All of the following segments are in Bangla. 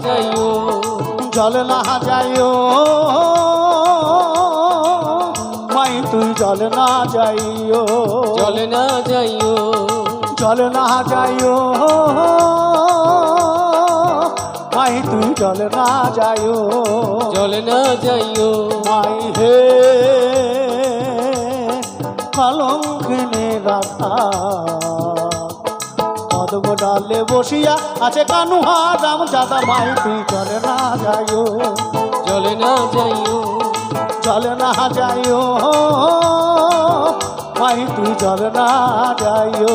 যাইও, জল না যাইও মাই তুই জল না যাইও, জল না যাইও, জল না যাইও মাই তুই জল না যাইও, জল না যাইও, মাই হে কলঙ্কিনী রাধা পদ্ম ডালে বসিয়া আছে কানুহা রাম দাদা মাই তুই জল না যাইও, জল না যাইও, জল না যাইও মাই তুই জল না যাইও।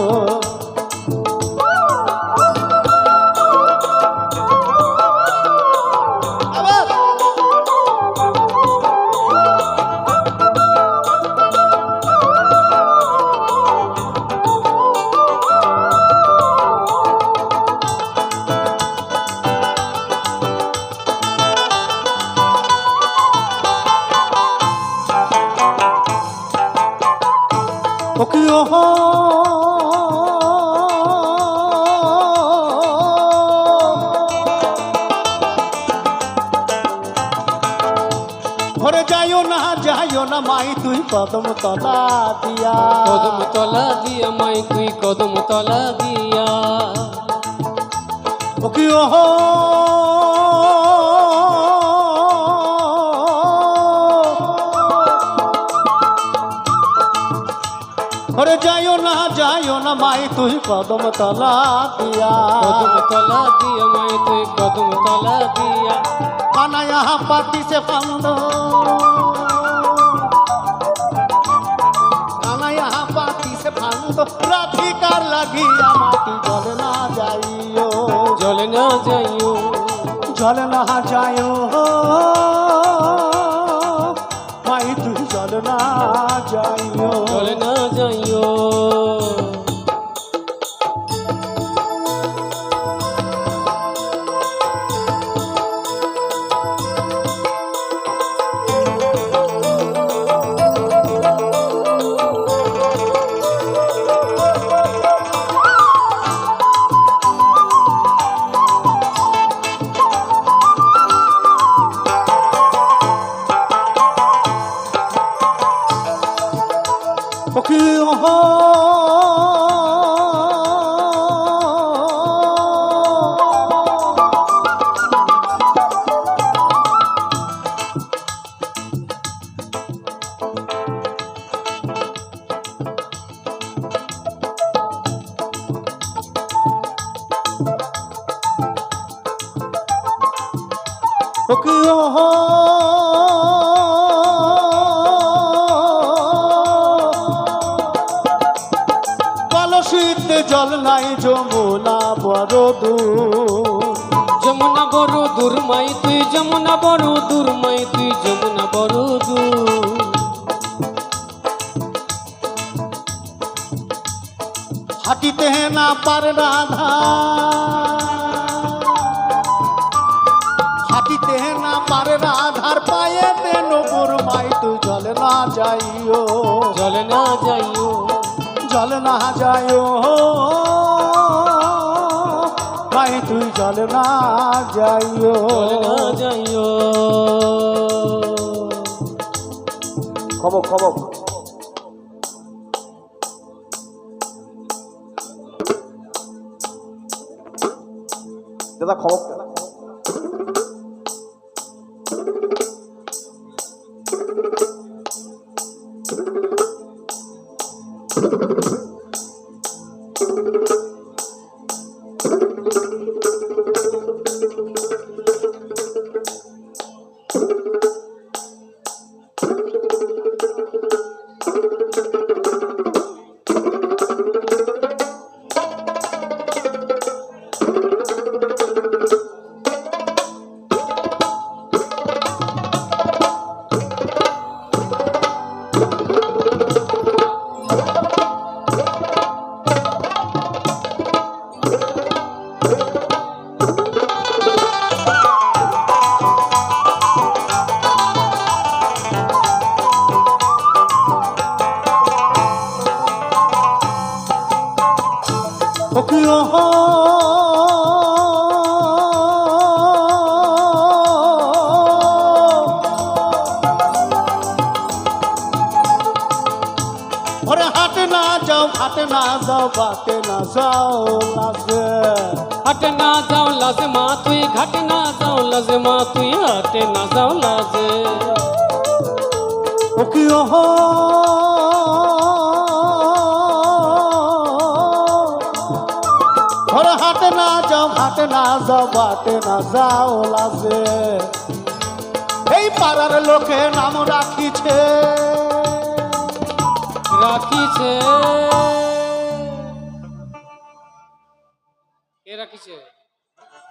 ঘরে যাইও না মাই তুই কদম তলা দিয়া, কদম তলা দিয়া মাই তুই কদম তলা দিয়া, ও কি ঘরে যাইও না মাই তুই কদম তলা দিয়া, কদম তলা দিয়া মাই তুই কদম তলা দিয়া, কানা यहाँ पाती से फंद, काना यहाँ पाती से फंद राधिकार লাগিয়া মাটি জল না যাইও, জল না যাইও, জল না যাইও মাই তুই জল না যাইও, জল না যাইও, কলসিতে জল নাই যমুনা বড় দূর, যমুনা বড় দূর মাই তুই যমুনা বড় দূর মাই তুই যমুনা বড় দূর, হাঁটিতে না পারে রাধা, হাঁটিতে না পারে রাধার পায়েতে নবুর মাই তুই জল না যাইও, জল না যাইও, জল না যাইও মাই তুই জল না যাইও, জল না যাইও, খবর খবর দাদা খবর যাও বাটে না যাও লাজে হাটে না যাও লাজে মা তুই ঘাটে না যাও লাজে মা তুই হাটে না যাও লাজে ও কি ওহ ওরে হাটে না যাও ঘাটে না যাও বাটে না যাও লাজে এই পাড়ার লোকে নাম রাখিছে রাখিছে কে রাখিছে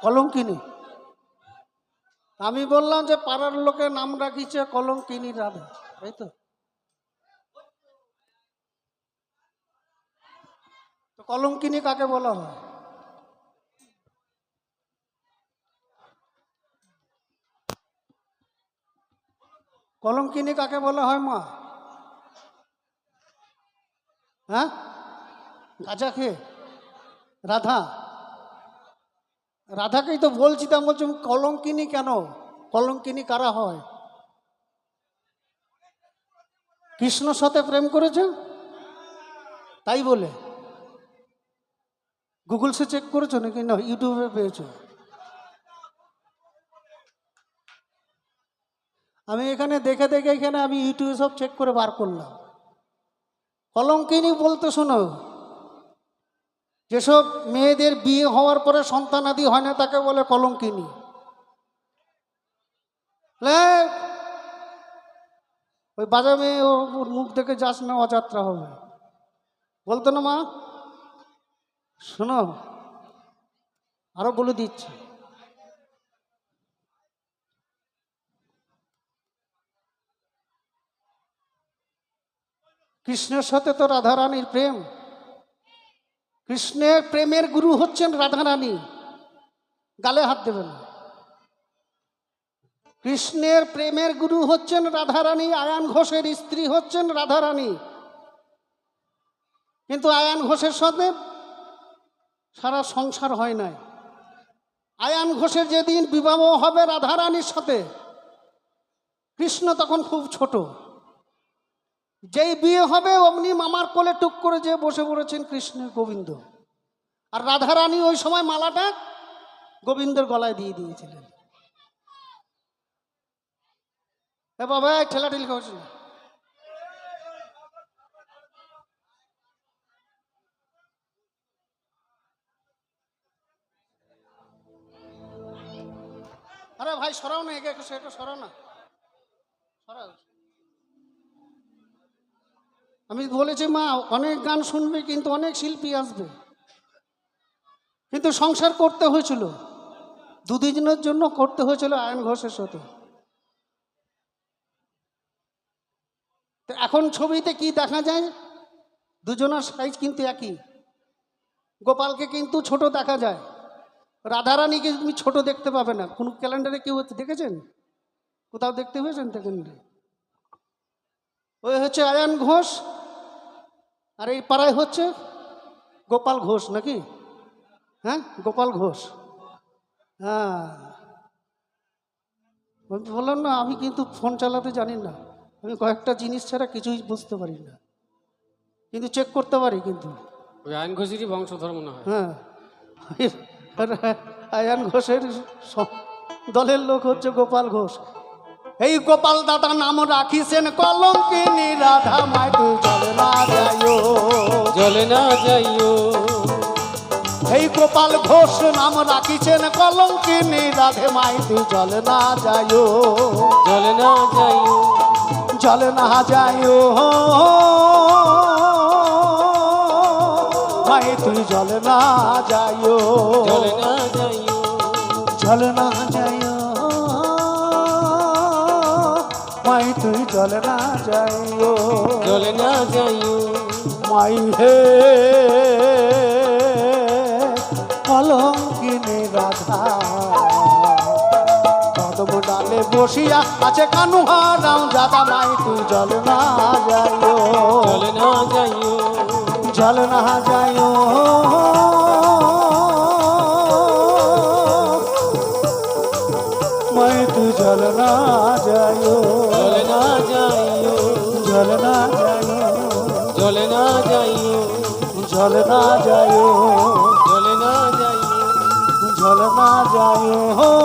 কলঙ্কিনী আমি বললাম যে পাড়ার লোকে নাম রাখিছে কলঙ্কিনী রাধা তাই তো তো কলঙ্কিনী কাকে বলা হয় কলঙ্কিনী কাকে বলা হয় মা হ্যাঁ গাঁজা খেয়ে রাধা রাধাকেই তো বলছি তা বলছি কলঙ্কিনী কেন কলঙ্কিনী কারা হয় কৃষ্ণর সাথে প্রেম করেছে তাই বলে গুগল সে চেক করেছো নাকি না ইউটিউবে পেয়েছো আমি এখানে দেখে দেখে এখানে আমি ইউটিউবে সব চেক করে বার করলাম কলঙ্কিনী বলতে শোনো যেসব মেয়েদের বিয়ে হওয়ার পরে সন্তানাদি হয় না তাকে বলে কলঙ্কিনী ওই বাজা মেয়ে ওর মুখ থেকে যাস না অযাত্রা হবে বলতো না মা শোনো আরো বলে দিচ্ছি কৃষ্ণের সাথে তো রাধারানীর প্রেম কৃষ্ণের প্রেমের গুরু হচ্ছেন রাধারানী গালে হাত দেবেন না কৃষ্ণের প্রেমের গুরু হচ্ছেন রাধারানী আয়ান ঘোষের স্ত্রী হচ্ছেন রাধারানী কিন্তু আয়ান ঘোষের সাথে সারা সংসার হয় নাই আয়ান ঘোষের যেদিন বিবাহ হবে রাধারানীর সাথে কৃষ্ণ তখন খুব ছোট যেই বিয়ে হবে অমনি মামার কোলে টুক করে যে বসে পড়েছেন কৃষ্ণের গোবিন্দ আর রাধারানী ওই সময় মালাটা গোবিন্দের গলায় দিয়ে দিয়েছিলেন এ বাবা ঠেলাঠেলি করছে না আরে ভাই সরাও না একে সেটা সরাও না সরাও আমি বলেছি মা অনেক গান শুনবে কিন্তু অনেক শিল্পী আসবে কিন্তু সংসার করতে হয়েছিল দুদিনের জন্য করতে হয়েছিল আয়ন ঘোষের সাথে তো এখন ছবিতে কি দেখা যায় দুজনের সাইজ কিন্তু একই গোপালকে কিন্তু ছোট দেখা যায় রাধারানীকে তুমি ছোট দেখতে পাবে না কোন ক্যালেন্ডারে কেউ দেখেছেন কোথাও দেখতে পেয়েছেন দেখেন ওই হচ্ছে আয়ান ঘোষ আর এই পাড়ায় হচ্ছে গোপাল ঘোষ নাকি হ্যাঁ গোপাল ঘোষ হ্যাঁ বললাম না আমি কিন্তু ফোন চালাতে জানি না আমি কয়েকটা জিনিস ছাড়া কিছুই বুঝতে পারি না কিন্তু চেক করতে পারি কিন্তু ওই আইন ঘোষেরই বংশধর মনে হয় হ্যাঁ আয়ান ঘোষের দলের লোক হচ্ছে গোপাল ঘোষ এই গোপাল দাদা নাম রাখিছেন কলঙ্কিনী রাধা মাই তুই চলে না যাইও জলে না যাইও এই গোপাল ঘোষ নাম রাখিছেন কলঙ্কিনী রাধে মাই তুই চলে না যাইও জলে না যাইও চলে না যাইও মাই তুই চলে না যাইও জলে না যাইও চলে না যাইও মাই তুই চলে না যাইও জলে না যাইও মাই হে কলঙ্কিনী রাধা কদম ডালে বসিয়া আছে কানুহা রাম দাদা মাই তুই চলে না যাইও জলে না যাইও চলে না যাইও মাই তুই চলে না যাইও জলে না যাইও চলে না যাইও জলে না যাইও ঝল না যায় জলে না যাই ঝল না যায়